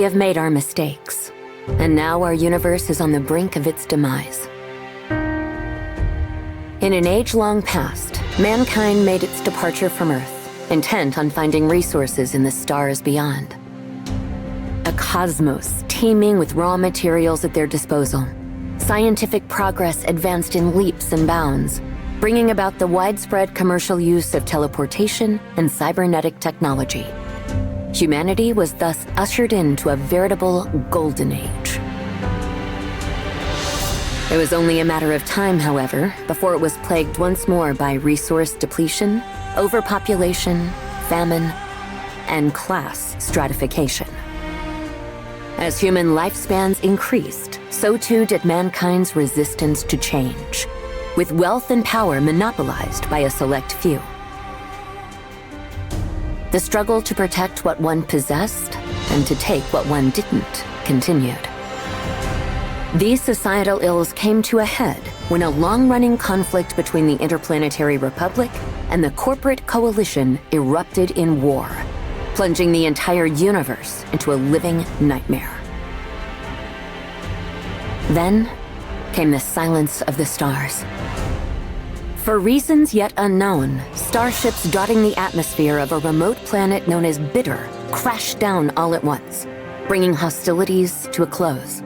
have made our mistakes, and now our universe is on the brink of its demise. In an age-long past, mankind made its departure from Earth, intent on finding resources in the stars beyond. A cosmos teeming with raw materials at their disposal. Scientific progress advanced in leaps and bounds, bringing about the widespread commercial use of teleportation and cybernetic technology. Humanity was thus ushered into a veritable golden age. It was only a matter of time, however, before it was plagued once more by resource depletion, overpopulation, famine, and class stratification. As human lifespans increased, so too did mankind's resistance to change, with wealth and power monopolized by a select few. The struggle to protect what one possessed and to take what one didn't continued. These societal ills came to a head when a long-running conflict between the Interplanetary Republic and the corporate coalition erupted in war, plunging the entire universe into a living nightmare. Then came the silence of the stars. For reasons yet unknown, starships dotting the atmosphere of a remote planet known as Bitter crashed down all at once, bringing hostilities to a close.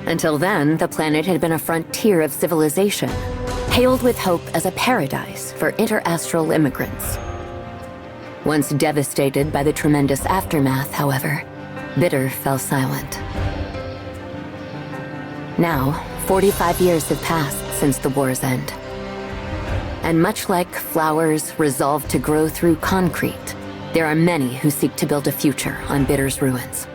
Until then, the planet had been a frontier of civilization, hailed with hope as a paradise for interastral immigrants. Once devastated by the tremendous aftermath, however, Bitter fell silent. Now, 45 years have passed since the war's end. And much like flowers resolved to grow through concrete, there are many who seek to build a future on Bitter's ruins.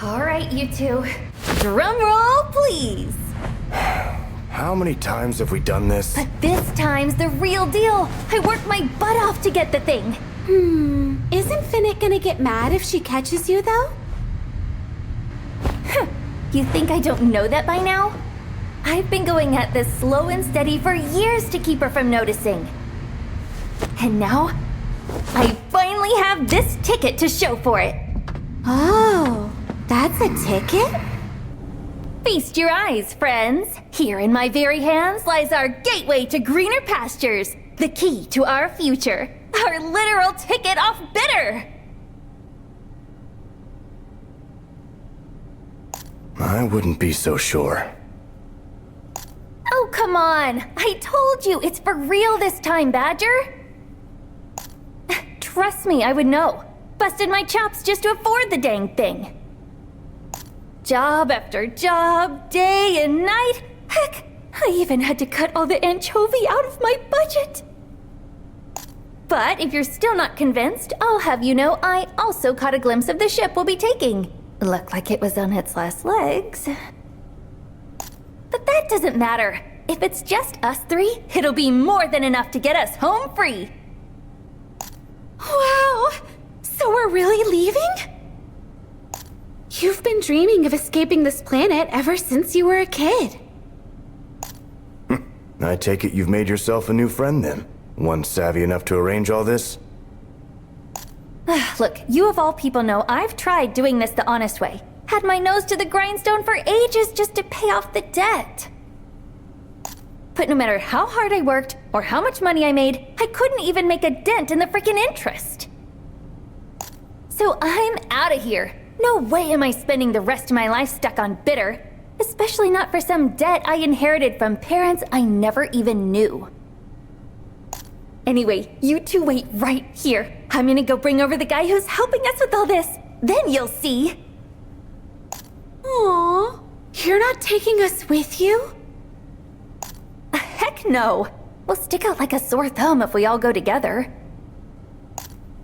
All right, you two. Drum roll, please. How many times have we done this? But this time's the real deal. I worked my butt off to get the thing. Isn't Finnick gonna get mad if she catches you, though? You think I don't know that by now? I've been going at this slow and steady for years to keep her from noticing. And now, I finally have this ticket to show for it. Oh, that's a ticket? Feast your eyes, friends. Here in my very hands lies our gateway to greener pastures, the key to our future, our literal ticket off Bitter. I wouldn't be so sure. Oh, come on. I told you it's for real this time, Badger. Trust me, I would know. Busted my chops just to afford the dang thing. Job after job, day and night. Heck, I even had to cut all the anchovy out of my budget. But if you're still not convinced, I'll have you know I also caught a glimpse of the ship we'll be taking. Looked like it was on its last legs. But that doesn't matter. If it's just us three, it'll be more than enough to get us home free. Wow! So we're really leaving? You've been dreaming of escaping this planet ever since you were a kid. I take it you've made yourself a new friend then? One savvy enough to arrange all this? Look, you of all people know I've tried doing this the honest way. Had my nose to the grindstone for ages just to pay off the debt. But no matter how hard I worked or how much money I made, I couldn't even make a dent in the freaking interest. So I'm out of here. No way am I spending the rest of my life stuck on Bitter. Especially not for some debt I inherited from parents I never even knew. Anyway, you two wait right here. I'm gonna go bring over the guy who's helping us with all this. Then you'll see. Aww. You're not taking us with you? Heck no. We'll stick out like a sore thumb if we all go together.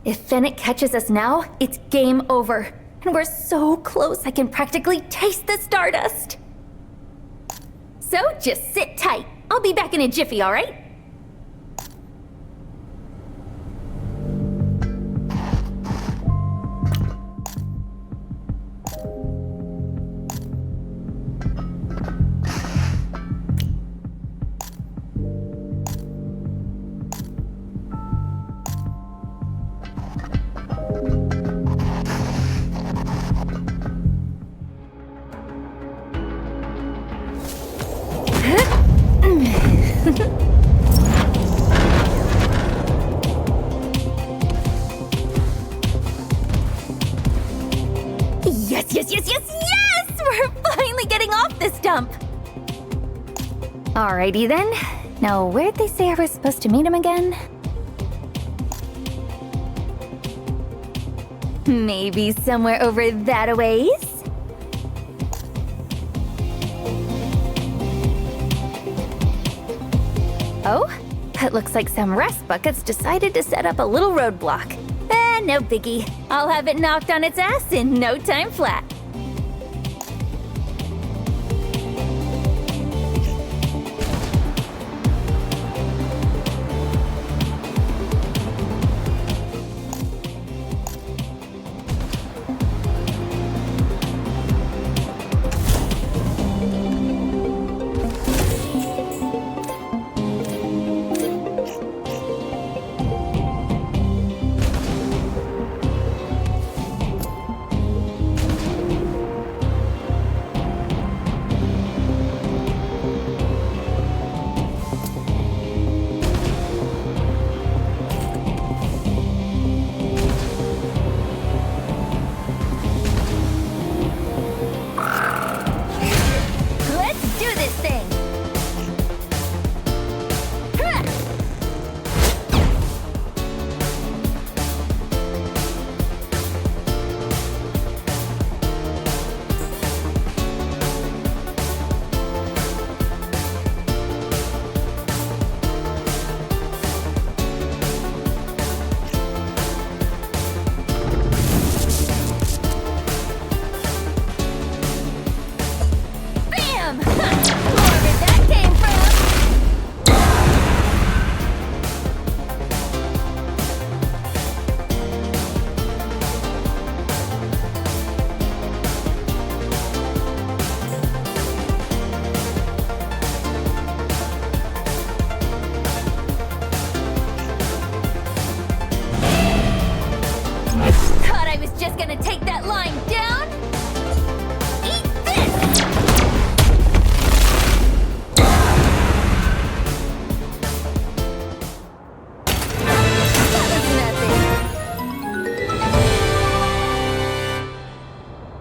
If Finnick catches us now, it's game over. And we're so close I can practically taste the stardust. So just sit tight. I'll be back in a jiffy, all right? Alrighty then. Now, where'd they say I was supposed to meet him again? Maybe somewhere over that a ways? Oh, it looks like some rust buckets decided to set up a little roadblock. No biggie. I'll have it knocked on its ass in no time flat.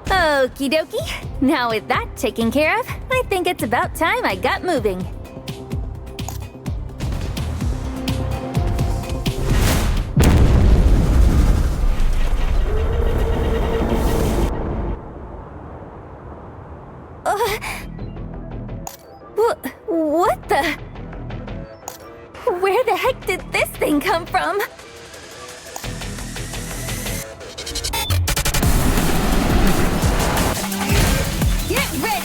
Okie dokie. Now with that taken care of, I think it's about time I got moving. What the? Where the heck did this thing come from? Get ready!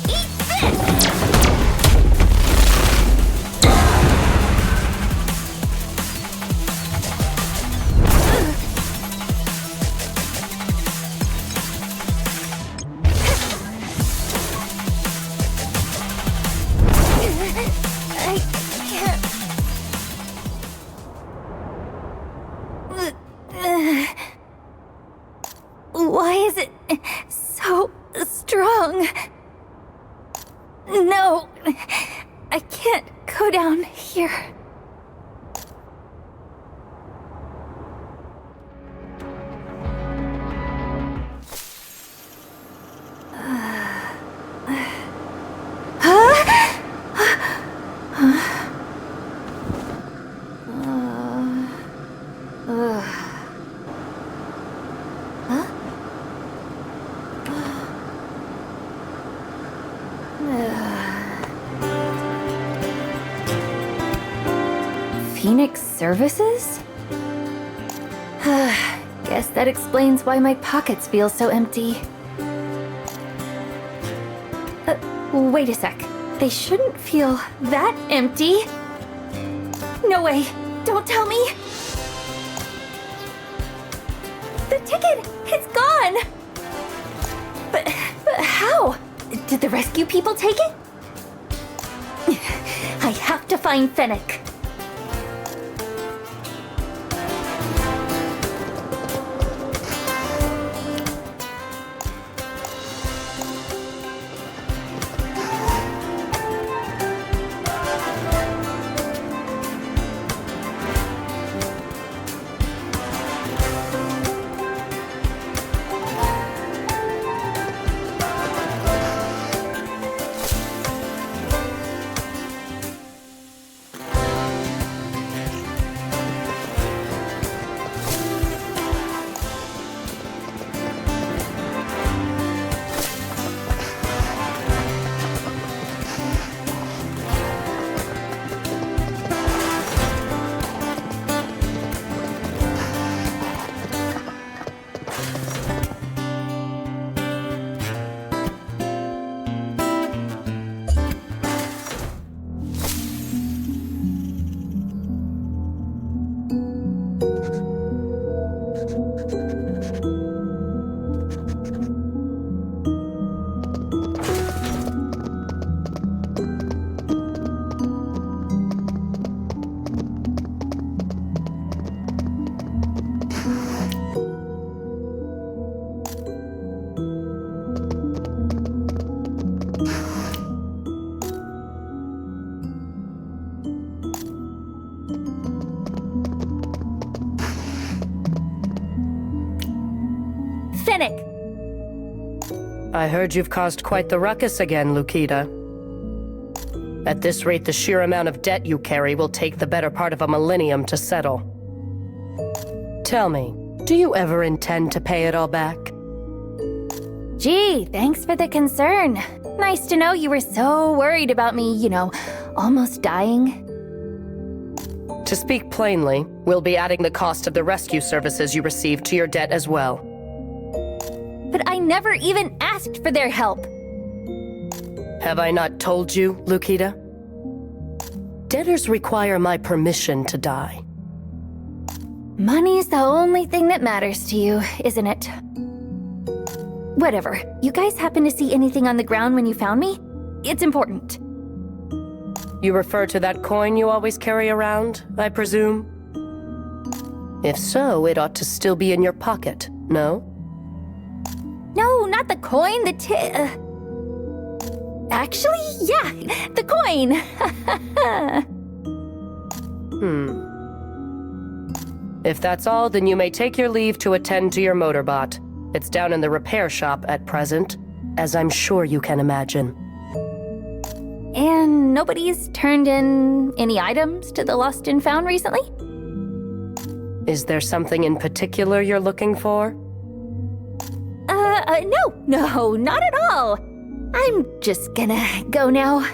Eat this! I can't. Why is it so strong? No, I can't go down here. Phoenix Services? Guess that explains why my pockets feel so empty. Wait a sec. They shouldn't feel that empty. No way. Don't tell me. The ticket! It's gone! But how? Did the rescue people take it? I have to find Fennec. cynic. I heard you've caused quite the ruckus again, Lukita. At this rate, the sheer amount of debt you carry will take the better part of a millennium to settle. Tell me, do you ever intend to pay it all back? Gee, thanks for the concern. Nice to know you were so worried about me, almost dying. To speak plainly, we'll be adding the cost of the rescue services you received to your debt as well. But I never even asked for their help. Have I not told you, Lukita? Debtors require my permission to die. Money's the only thing that matters to you, isn't it? Whatever. You guys happen to see anything on the ground when you found me? It's important. You refer to that coin you always carry around, I presume? If so, it ought to still be in your pocket, no? No, not the coin, Actually, yeah, the coin! If that's all, then you may take your leave to attend to your motorbot. It's down in the repair shop at present, as I'm sure you can imagine. And nobody's turned in any items to the Lost and Found recently? Is there something in particular you're looking for? No, not at all. I'm just gonna go now.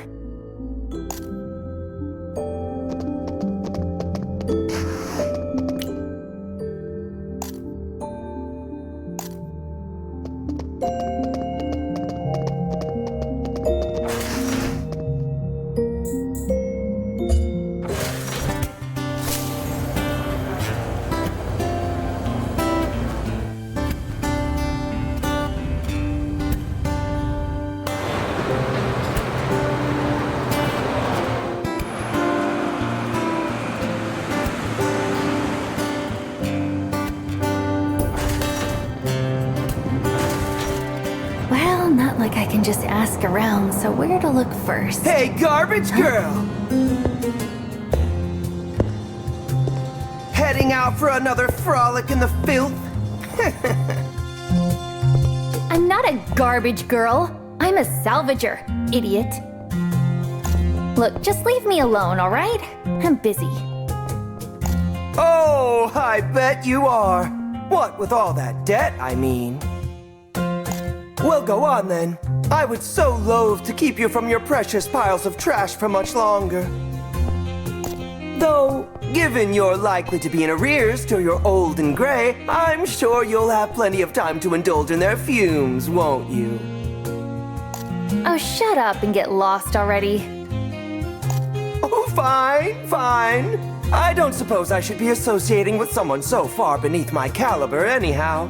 Well, not like I can just ask around, so where to look first? Hey, garbage girl! Heading out for another frolic in the filth? I'm not a garbage girl. I'm a salvager, idiot. Look, just leave me alone, all right? I'm busy. Oh, I bet you are. What with all that debt, I mean. Well, go on then. I would so loathe to keep you from your precious piles of trash for much longer. Though, given you're likely to be in arrears till you're old and gray, I'm sure you'll have plenty of time to indulge in their fumes, won't you? Oh, shut up and get lost already. Oh, fine. I don't suppose I should be associating with someone so far beneath my caliber anyhow.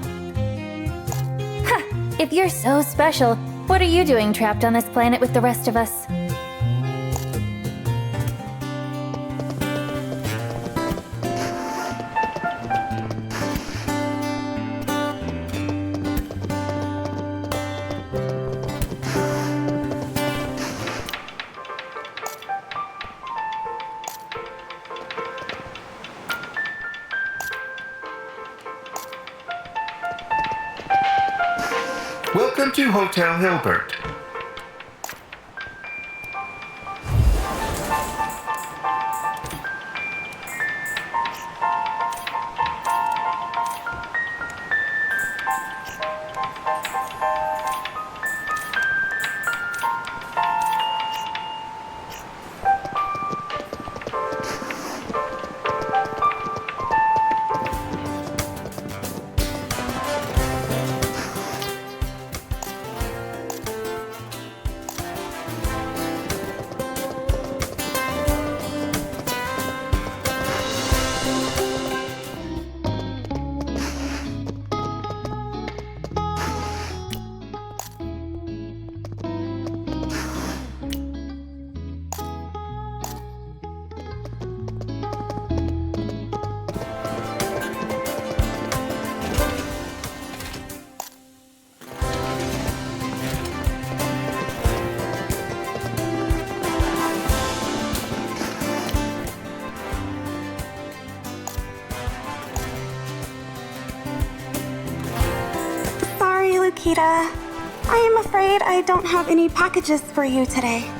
If you're so special, what are you doing trapped on this planet with the rest of us? Welcome to Hotel Hilbert. Lukita. I am afraid I don't have any packages for you today.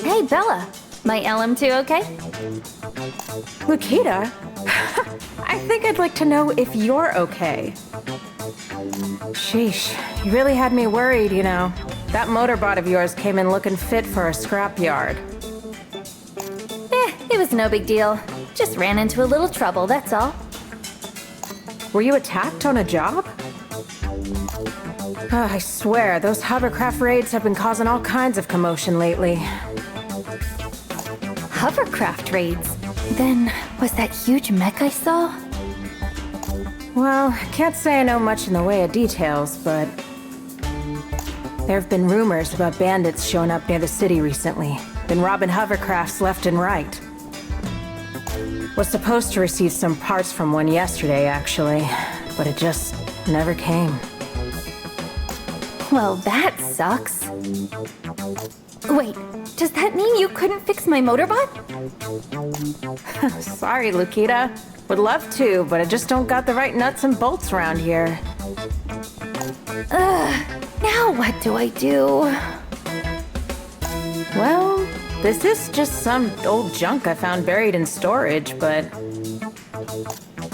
Hey, Bella. My LM2 okay? Lukita? I think I'd like to know if you're okay. Sheesh, you really had me worried, you know. That motorbot of yours came in looking fit for a scrapyard. It was no big deal. Just ran into a little trouble, that's all. Were you attacked on a job? Oh, I swear, those hovercraft raids have been causing all kinds of commotion lately. Hovercraft raids? Then, was that huge mech I saw? Well, can't say I know much in the way of details, but there have been rumors about bandits showing up near the city recently. Been robbing hovercrafts left and right. Was supposed to receive some parts from one yesterday, actually, but it just never came. Well, that sucks. Wait, does that mean you couldn't fix my motorbot? Sorry, Lukita. Would love to, but I just don't got the right nuts and bolts around here. Now what do I do? Well, this is just some old junk I found buried in storage, but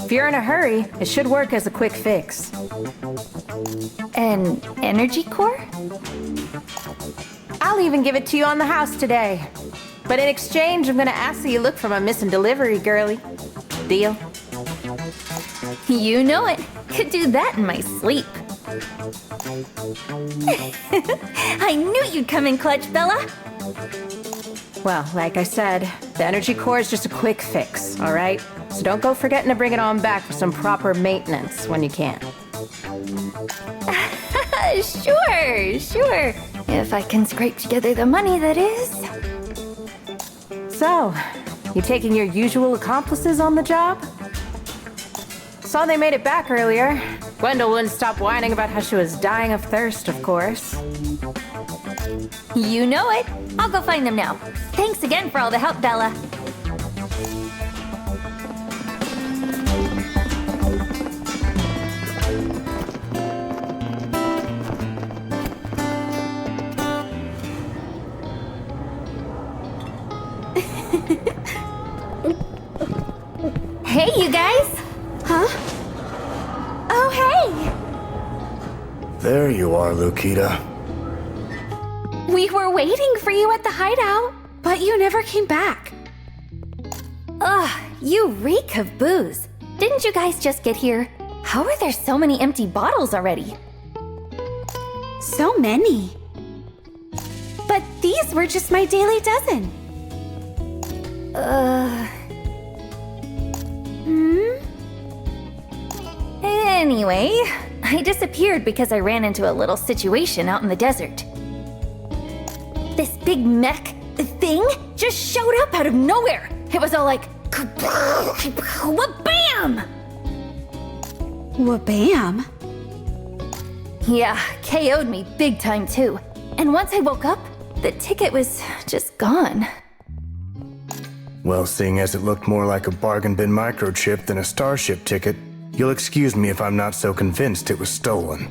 if you're in a hurry, it should work as a quick fix. An energy core? I'll even give it to you on the house today. But in exchange, I'm gonna ask that you look for my missing delivery girlie. Deal? You know it. Could do that in my sleep. I knew you'd come in clutch, Bella. Well, like I said, the energy core is just a quick fix, all right? So don't go forgetting to bring it on back for some proper maintenance when you can. Sure. If I can scrape together the money, that is. So, you taking your usual accomplices on the job? Saw they made it back earlier. Gwendol wouldn't stop whining about how she was dying of thirst, of course. You know it. I'll go find them now. Thanks again for all the help, Bella. Hey, you guys! Huh? Oh, hey! There you are, Lukita. We were waiting for you at the hideout, but you never came back. Ugh, you reek of booze. Didn't you guys just get here? How are there so many empty bottles already? So many. But these were just my daily dozen. Anyway, I disappeared because I ran into a little situation out in the desert. This big mech thing just showed up out of nowhere. It was all like, wha-bam! Wha-bam? Yeah, KO'd me big time too. And once I woke up, the ticket was just gone. Well, seeing as it looked more like a bargain bin microchip than a Starship ticket, you'll excuse me if I'm not so convinced it was stolen.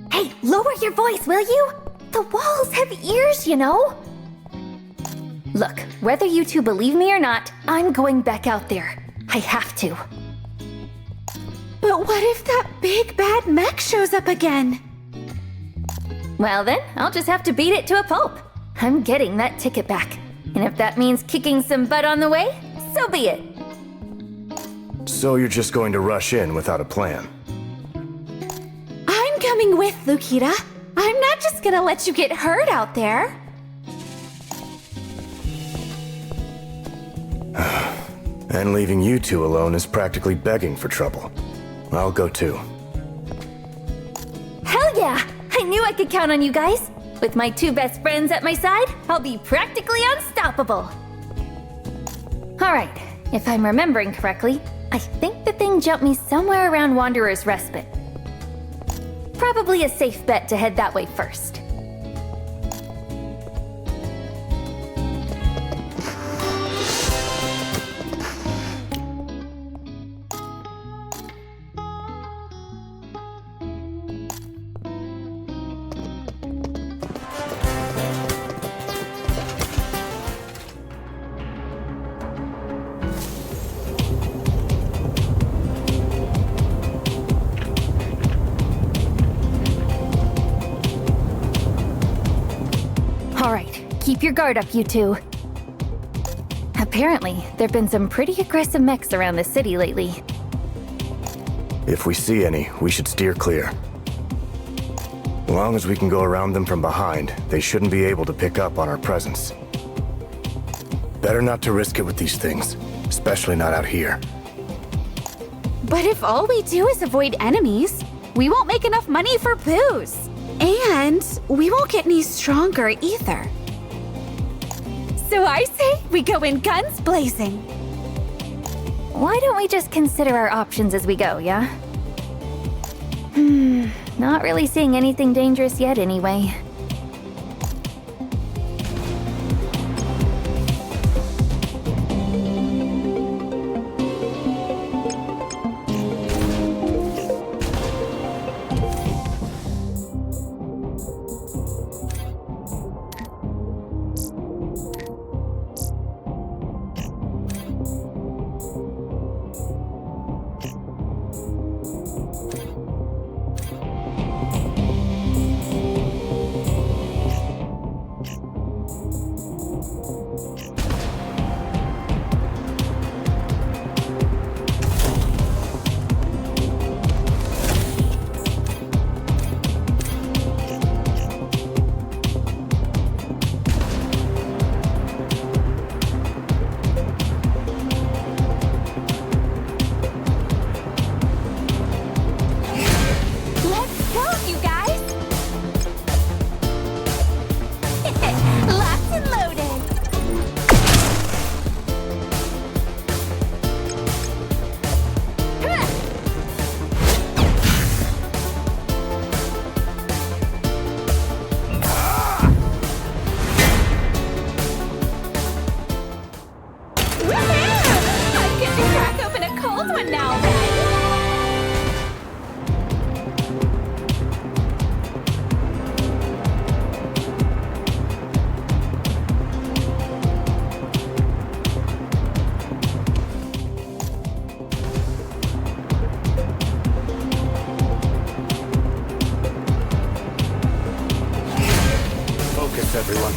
Hey, lower your voice, will you? The walls have ears, you know? Look, whether you two believe me or not, I'm going back out there. I have to. But what if that big bad mech shows up again? Well then, I'll just have to beat it to a pulp. I'm getting that ticket back. And if that means kicking some butt on the way, so be it. So you're just going to rush in without a plan? I'm coming with, Lukita. I'm not just gonna let you get hurt out there. And leaving you two alone is practically begging for trouble. I'll go too. Hell yeah! I knew I could count on you guys. With my two best friends at my side, I'll be practically unstoppable. Alright, if I'm remembering correctly, I think the thing jumped me somewhere around Wanderer's Respite. Probably a safe bet to head that way first. Alright, keep your guard up, you two. Apparently, there've been some pretty aggressive mechs around the city lately. If we see any, we should steer clear. As long as we can go around them from behind, they shouldn't be able to pick up on our presence. Better not to risk it with these things, especially not out here. But if all we do is avoid enemies, we won't make enough money for booze. And we won't get any stronger either. So I say we go in guns blazing. Why don't we just consider our options as we go, yeah? Not really seeing anything dangerous yet anyway. Everyone.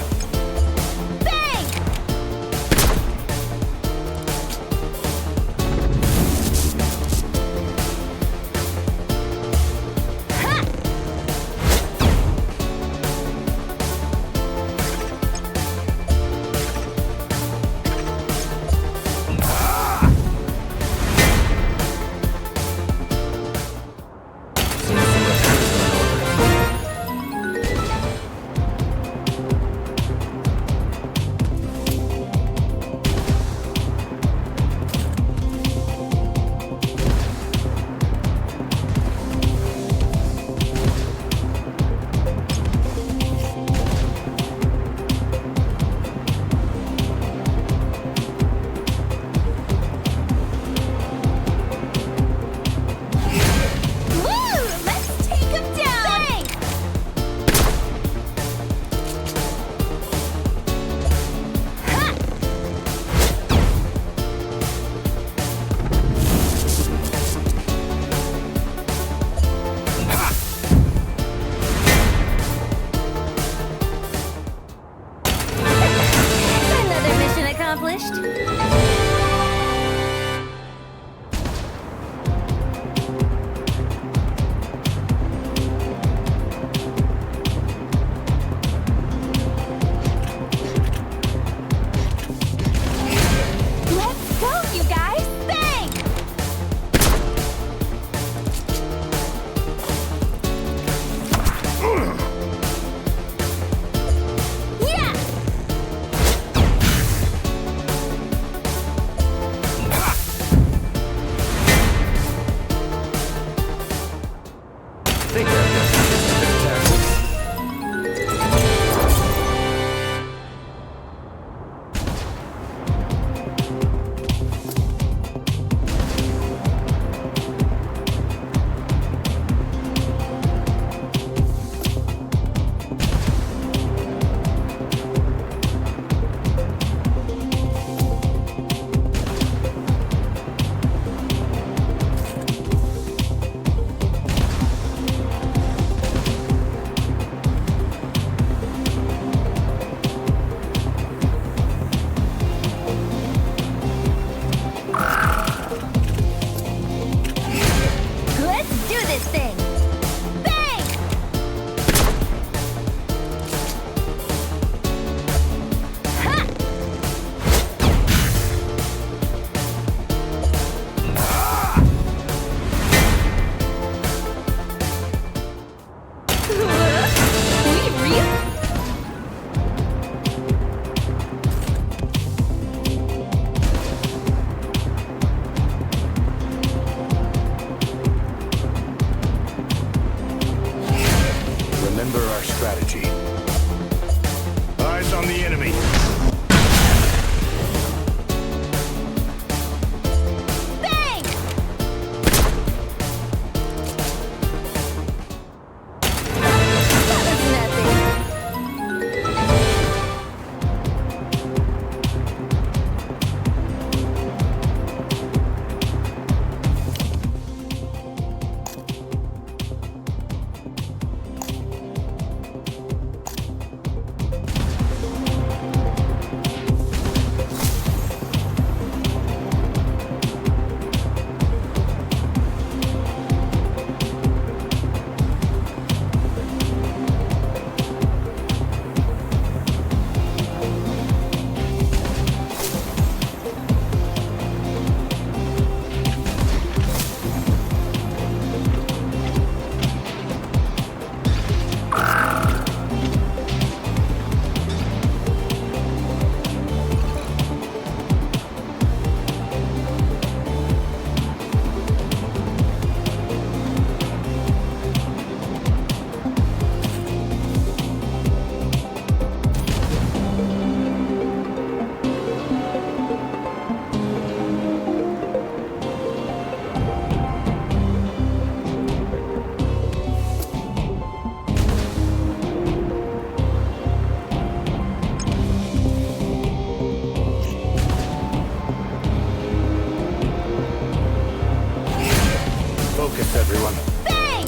everyone. Bang!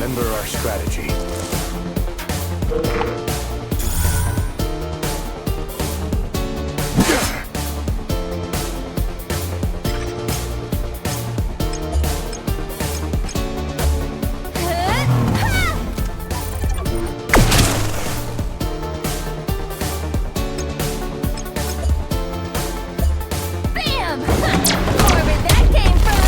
Remember our strategy. Bam! More where that came from!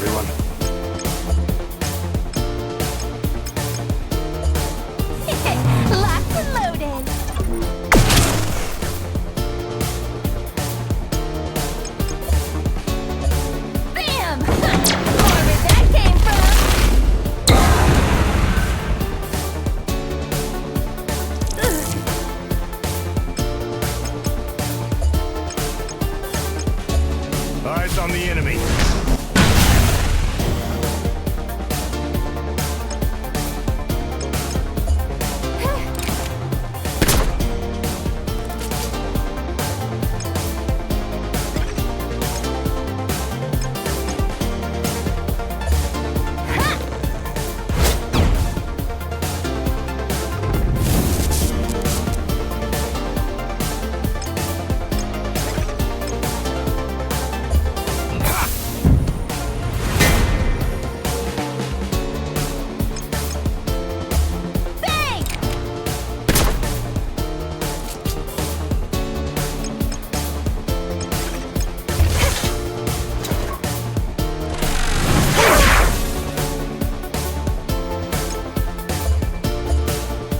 everyone. Locked and loaded. Bam! More where that came from. Eyes on the enemy.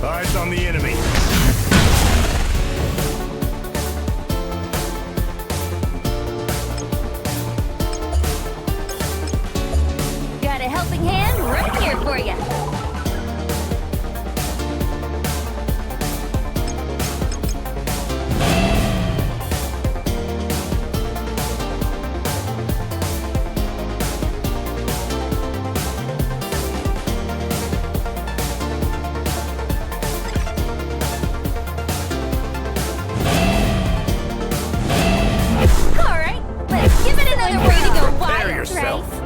Eyes on the enemy. Got a helping hand right here for you. All right, let's give it another way to go wild, Prepare yourself. right?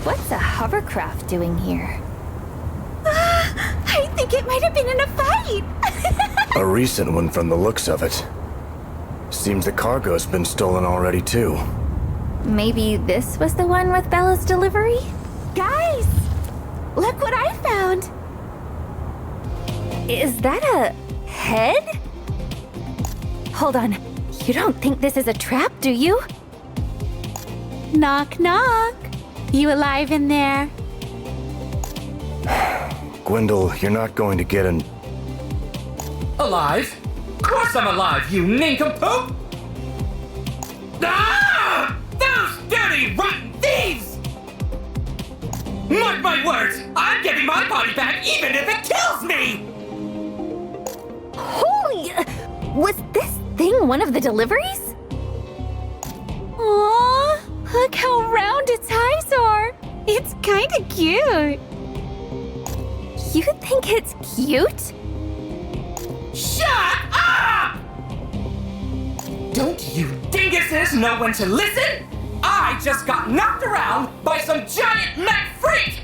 What's a hovercraft doing here? I think it might have been in a fight. A recent one from the looks of it. Seems the cargo's been stolen already too. Maybe this was the one with Bella's delivery? Guys, look what I found. Is that a head? Hold on. You don't think this is a trap, do you? Knock, knock. You alive in there? Gwendol, you're not going to get an... Alive? Of course I'm alive, you nincompoop! Ah! Those dirty, rotten thieves! Mark my words, I'm getting my body back even if it kills me! Holy! Was this thing one of the deliveries? Aw, look how round its eyes are. It's kinda cute. You think it's cute? Shut up! Don't you dinguses know when to listen? I just got knocked around by some giant mech freak!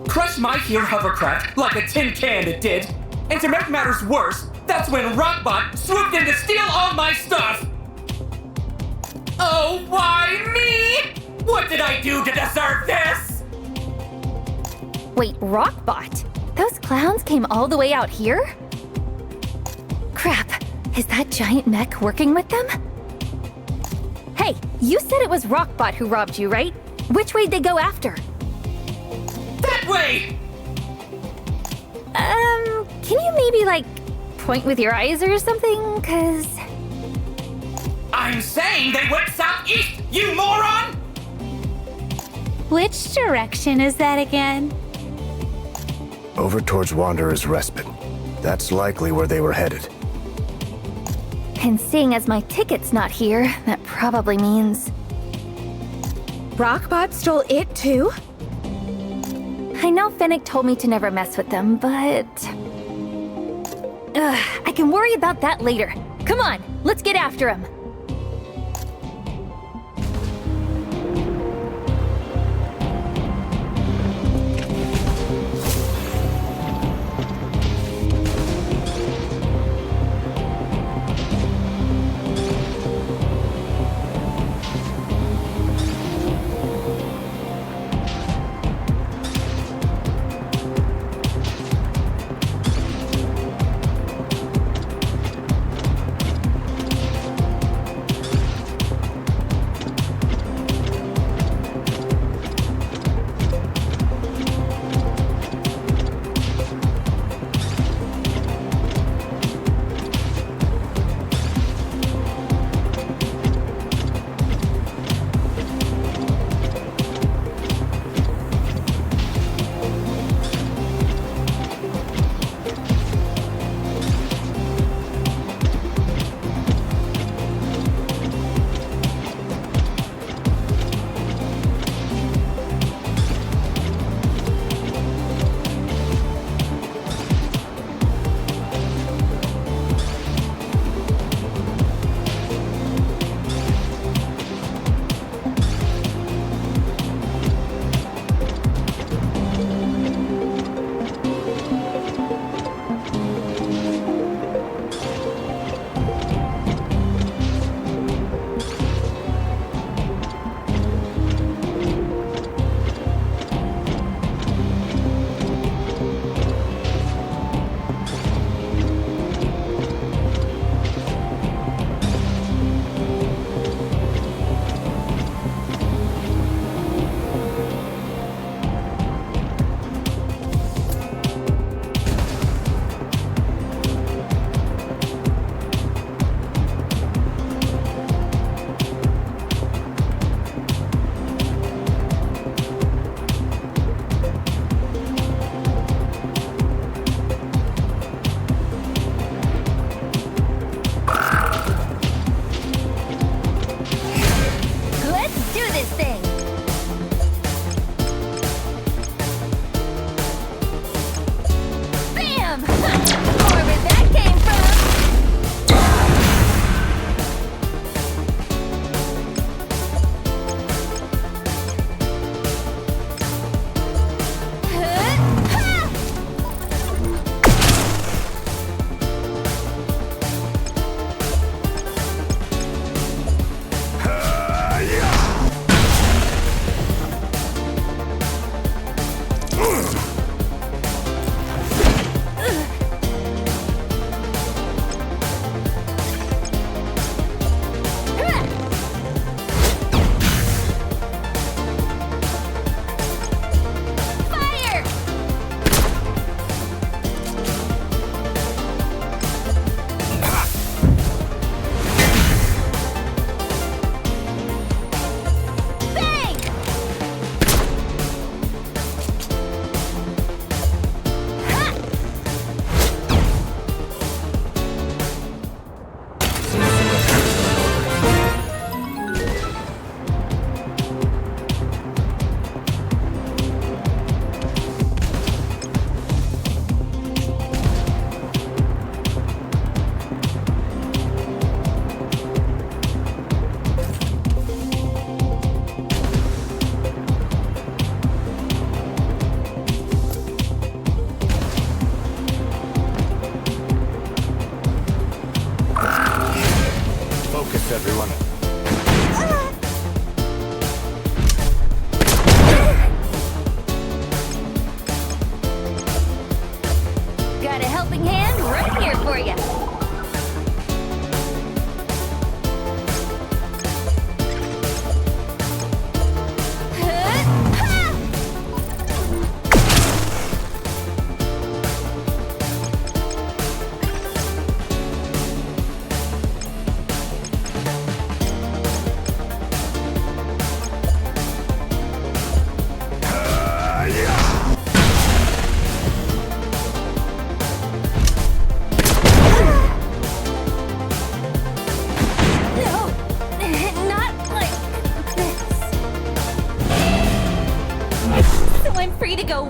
Crushed my here hovercraft like a tin can it did. And to make matters worse, that's when Rockbot swooped in to steal all my stuff! Oh, why me? What did I do to deserve this? Wait, Rockbot? Those clowns came all the way out here? Crap, is that giant mech working with them? Hey, you said it was Rockbot who robbed you, right? Which way'd they go after? That way! Can you maybe, like, point with your eyes or something? 'Cause... I'm saying they went southeast, you moron! Which direction is that again? Over towards Wanderer's Respite. That's likely where they were headed. And seeing as my ticket's not here, that probably means... Rockbot stole it too? I know Fennec told me to never mess with them, but... I can worry about that later. Come on, let's get after him.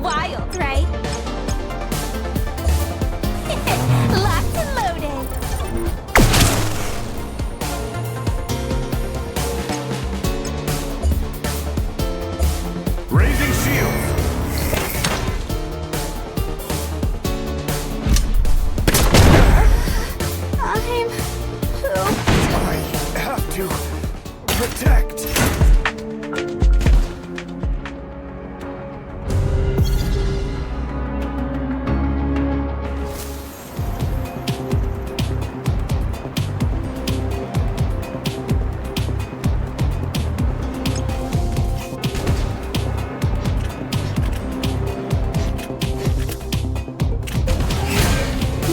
wild, right? Locked and loaded. Raising shields! I have to protect.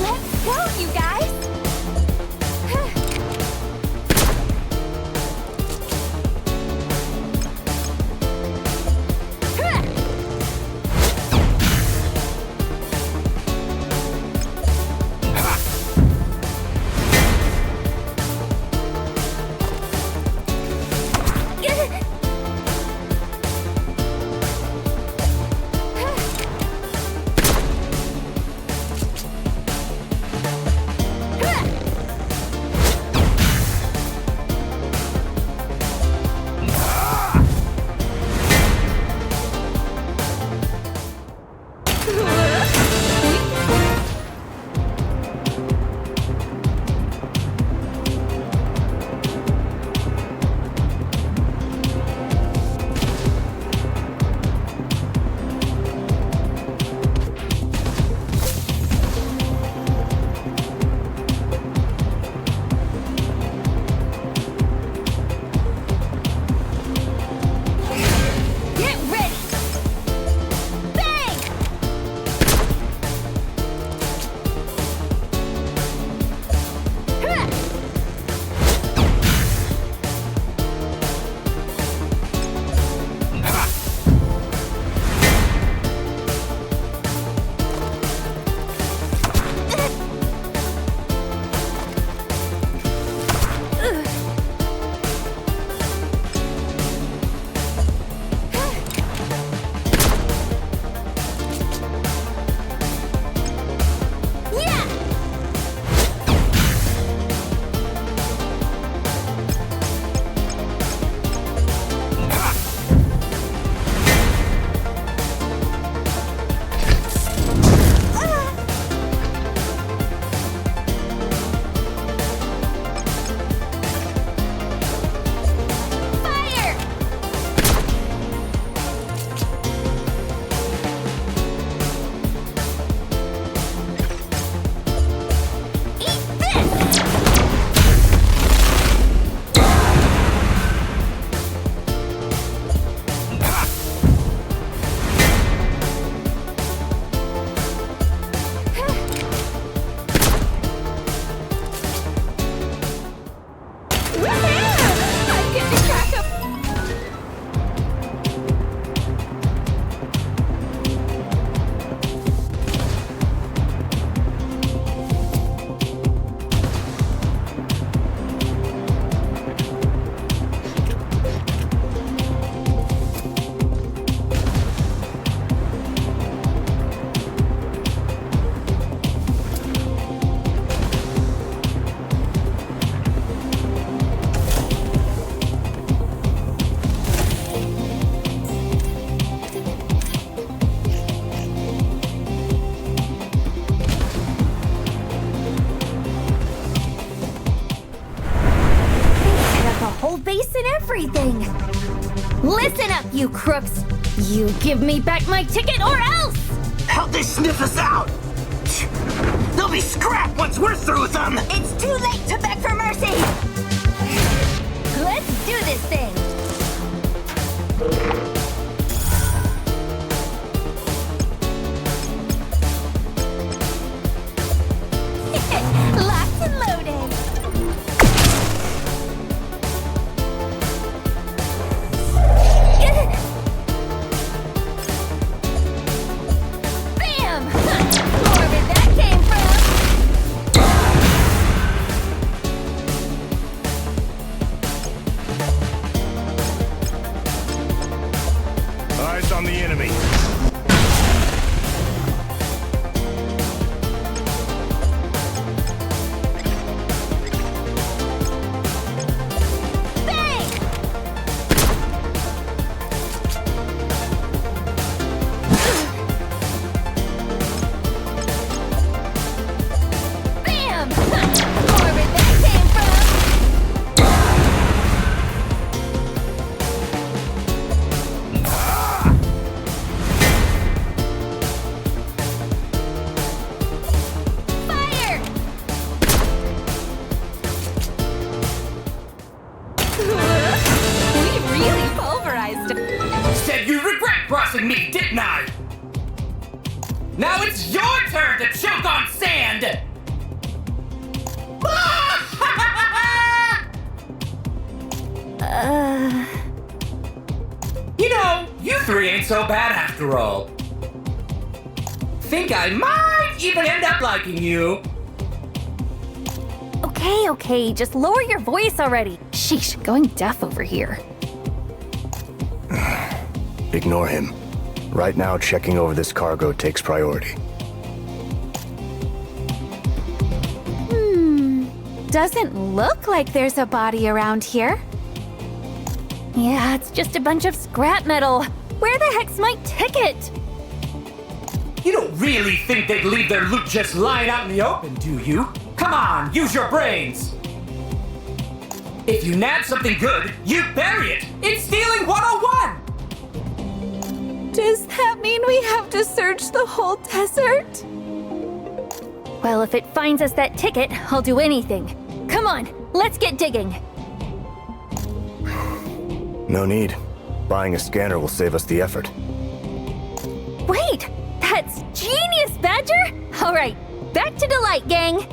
Let's go, you guys. Get ready. Bang! Yeah! Fire! Eat this! Woohoo! I'm getting crack up. Set up a whole base and everything. Listen up, you crooks. You give me back my ticket or else! How'd they sniff us out? They'll be scrap once we're through with them! It's too late to beg for mercy! Let's do this thing! Locked and loaded! Bam! More where that came from! Eyes on the enemy. really pulverized. Said you regret crossing me, didn't I? Now it's your turn to choke on sand! You know, you three ain't so bad after all. Think I might even end up liking you. Okay, just lower your voice already. Sheesh, going deaf over here. Ignore him. Right now, checking over this cargo takes priority. Doesn't look like there's a body around here. Yeah, it's just a bunch of scrap metal. Where the heck's my ticket? You don't really think they'd leave their loot just lying out in the open, do you? Come on, use your brains! If you nab something good, you bury it! It's stealing 101! Does that mean we have to search the whole desert? Well, if it finds us that ticket, I'll do anything. Come on, let's get digging. No need. Buying a scanner will save us the effort. Wait, that's genius, Badger! All right, back to Delight, gang.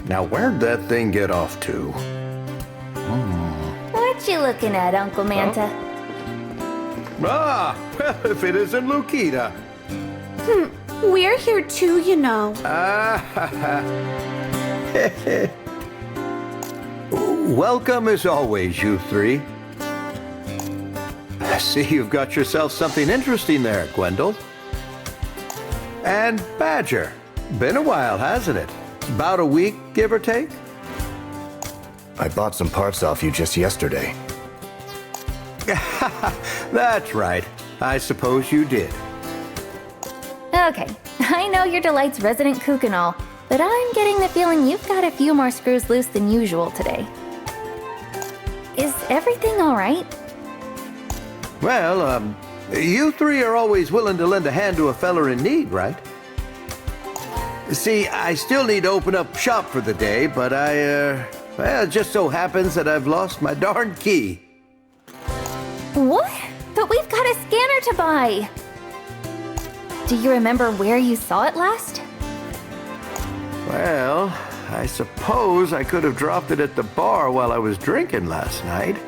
Now where'd that thing get off to? What you looking at, Uncle Manta? Ah, well, if it isn't Lukita. We're here too, you know. Welcome as always, you three. I see you've got yourself something interesting there, Gwendol. And Badger. Been a while, hasn't it? About a week, give or take? I bought some parts off you just yesterday. That's right. I suppose you did. Okay, I know you're Delight's resident kook and all, but I'm getting the feeling you've got a few more screws loose than usual today. Is everything all right? Well, you three are always willing to lend a hand to a feller in need, right? See, I still need to open up shop for the day, but well, it just so happens that I've lost my darn key. What? But we've got a scanner to buy! Do you remember where you saw it last? Well, I suppose I could have dropped it at the bar while I was drinking last night.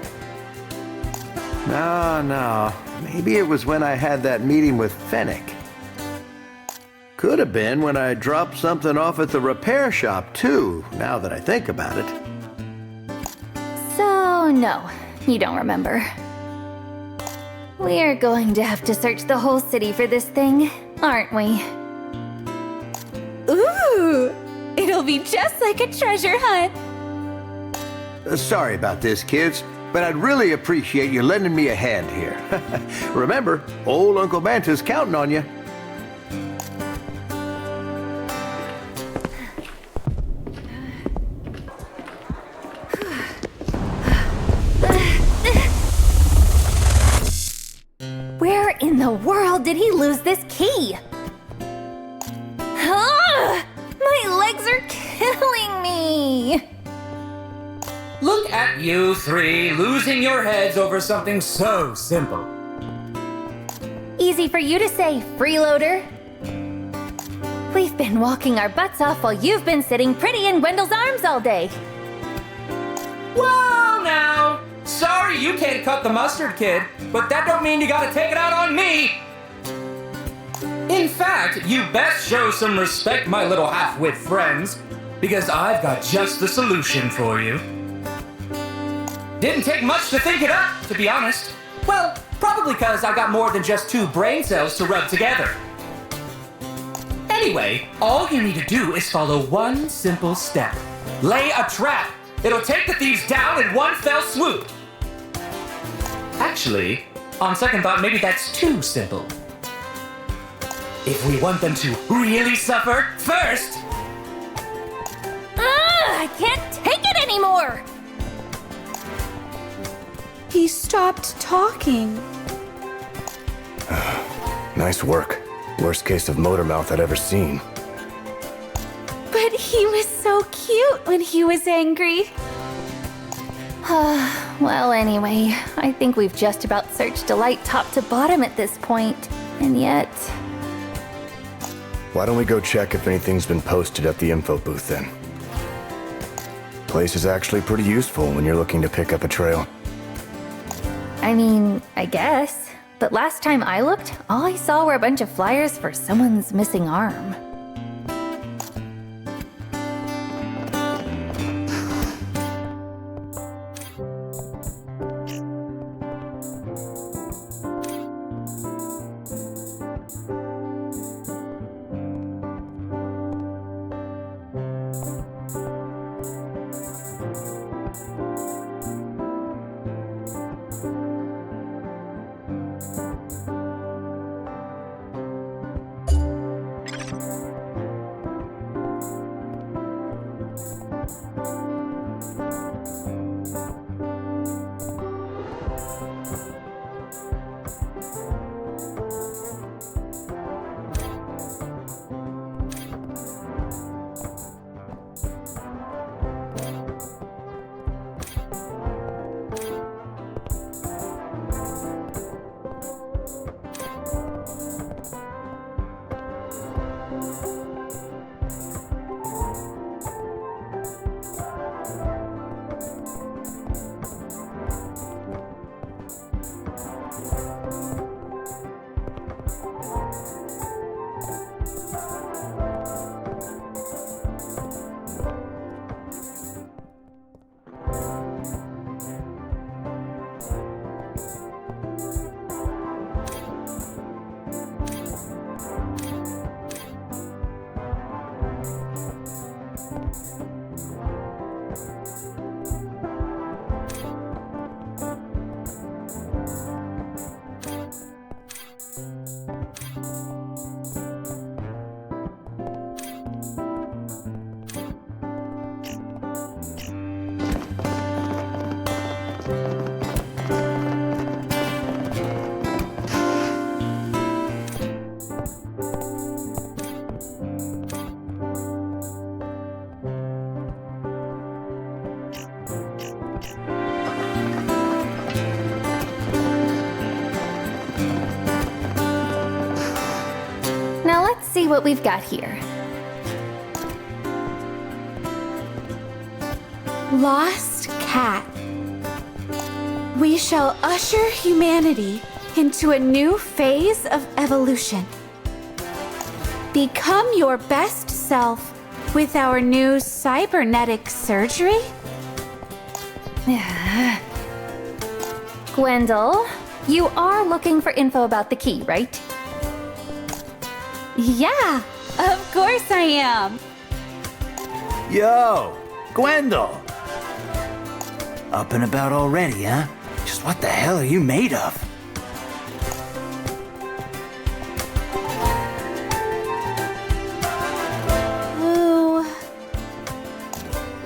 No. Maybe it was when I had that meeting with Fennec. Could have been when I dropped something off at the repair shop, too, now that I think about it. So, no, you don't remember. We're going to have to search the whole city for this thing, aren't we? Ooh, it'll be just like a treasure hunt. Sorry about this, kids, but I'd really appreciate you lending me a hand here. Remember, old Uncle Manta's counting on you. Where in the world did he lose this key? Ah! My legs are killing me! Look at you three losing your heads over something so simple. Easy for you to say, freeloader. We've been walking our butts off while you've been sitting pretty in Gwendol's arms all day. Well, now, sorry you can't cut the mustard, kid, but that don't mean you gotta take it out on me. In fact, you best show some respect, my little half-wit friends, because I've got just the solution for you. Didn't take much to think it up, to be honest. Well, probably because I got more than just 2 brain cells to rub together. Anyway, all you need to do is follow one simple step. Lay a trap. It'll take the thieves down in one fell swoop. Actually, on second thought, maybe that's too simple. If we want them to really suffer, first... I can't take it anymore! He stopped talking. Nice work. Worst case of motor mouth I'd ever seen. But he was so cute when he was angry. Well, anyway, I think we've just about searched Delight top to bottom at this point. And yet... Why don't we go check if anything's been posted at the info booth then? Place is actually pretty useful when you're looking to pick up a trail. I mean, I guess. But last time I looked, all I saw were a bunch of flyers for someone's missing arm. Now let's see what we've got here. Lost cat. We shall usher humanity into a new phase of evolution. Become your best self with our new cybernetic surgery? Gwendol, you are looking for info about the key, right? Yeah, of course I am. Yo, Gwendol! Up and about already, huh? Just what the hell are you made of? Ooh.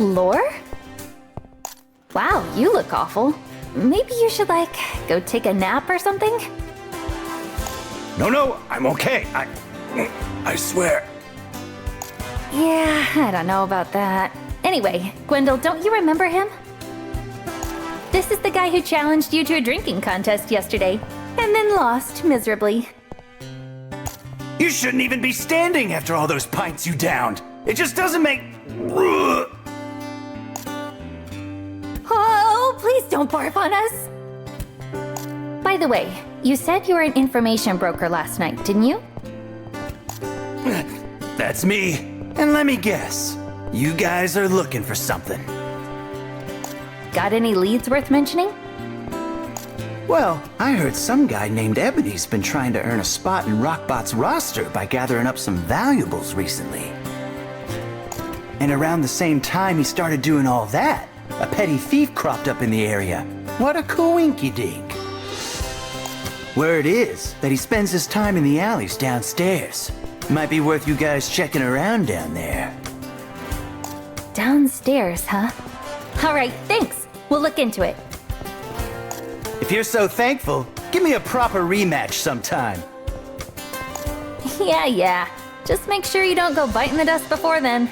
Lore? Wow, you look awful. Maybe you should, like, go take a nap or something? No, I'm okay. I swear. Yeah, I don't know about that. Anyway, Gwendol, don't you remember him? This is the guy who challenged you to a drinking contest yesterday, and then lost miserably. You shouldn't even be standing after all those pints you downed. It just doesn't make... Oh, please don't barf on us! By the way, you said you were an information broker last night, didn't you? That's me. And let me guess. You guys are looking for something. Got any leads worth mentioning? Well, I heard some guy named Ebony's been trying to earn a spot in Rockbot's roster by gathering up some valuables recently. And around the same time he started doing all that, a petty thief cropped up in the area. What a coinky-dink. Word is that he spends his time in the alleys downstairs. Might be worth you guys checking around down there. Downstairs, huh? All right, thanks. We'll look into it. If you're so thankful, give me a proper rematch sometime. Yeah. Just make sure you don't go biting the dust before then.